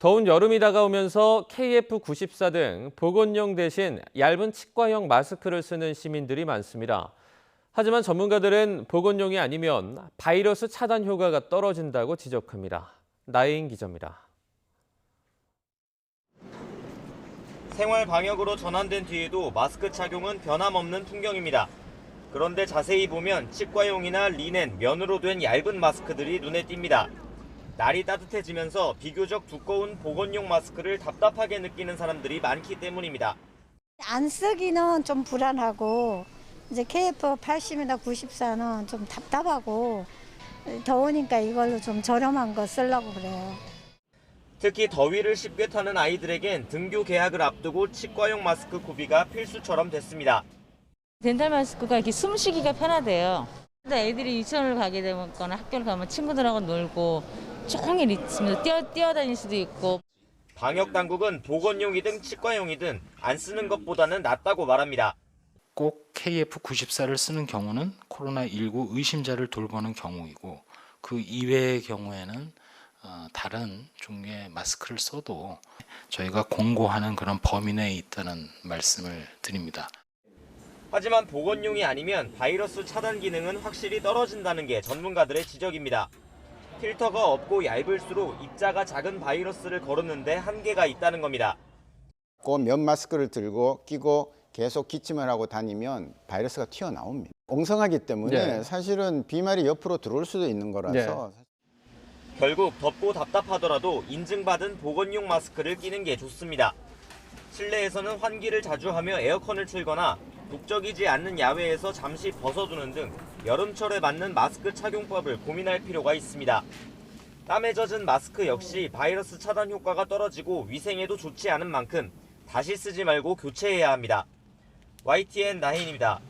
더운 여름이 다가오면서 KF94 등 보건용 대신 얇은 치과형 마스크를 쓰는 시민들이 많습니다. 하지만 전문가들은 보건용이 아니면 바이러스 차단 효과가 떨어진다고 지적합니다. 나혜인 기자입니다. 생활 방역으로 전환된 뒤에도 마스크 착용은 변함없는 풍경입니다. 그런데 자세히 보면 치과용이나 리넨, 면으로 된 얇은 마스크들이 눈에 띕니다. 날이 따뜻해지면서 비교적 두꺼운 보건용 마스크를 답답하게 느끼는 사람들이 많기 때문입니다. 안 쓰기는 좀 불안하고 이제 KF80이나 94는 좀 답답하고 더우니까 이걸로 좀 저렴한 거 쓰려고 그래요. 특히 더위를 쉽게 타는 아이들에겐 등교 개학을 앞두고 치과용 마스크 구비가 필수처럼 됐습니다. 덴탈 마스크가 이렇게 숨쉬기가 편하대요. 근데 애들이 유치원을 가게 되거나 학교를 가면 친구들하고 놀고 종일 있으면서 뛰어다닐 수도 있고. 방역 당국은 보건용이든 치과용이든 안 쓰는 것보다는 낫다고 말합니다. 꼭 KF94를 쓰는 경우는 코로나19 의심자를 돌보는 경우이고 그 이외의 경우에는 다른 종류의 마스크를 써도 저희가 권고하는 그런 범위 내에 있다는 말씀을 드립니다. 하지만 보건용이 아니면 바이러스 차단 기능은 확실히 떨어진다는 게 전문가들의 지적입니다. 필터가 없고 얇을수록 입자가 작은 바이러스를 거르는데 한계가 있다는 겁니다. 그 면 마스크를 들고 끼고 계속 기침을 하고 다니면 바이러스가 튀어나옵니다. 엉성하기 때문에 사실은 비말이 옆으로 들어올 수도 있는 거라서. 결국 덥고 답답하더라도 인증받은 보건용 마스크를 끼는 게 좋습니다. 실내에서는 환기를 자주 하며 에어컨을 틀거나 북적이지 않는 야외에서 잠시 벗어두는 등 여름철에 맞는 마스크 착용법을 고민할 필요가 있습니다. 땀에 젖은 마스크 역시 바이러스 차단 효과가 떨어지고 위생에도 좋지 않은 만큼 다시 쓰지 말고 교체해야 합니다. YTN 나혜인입니다.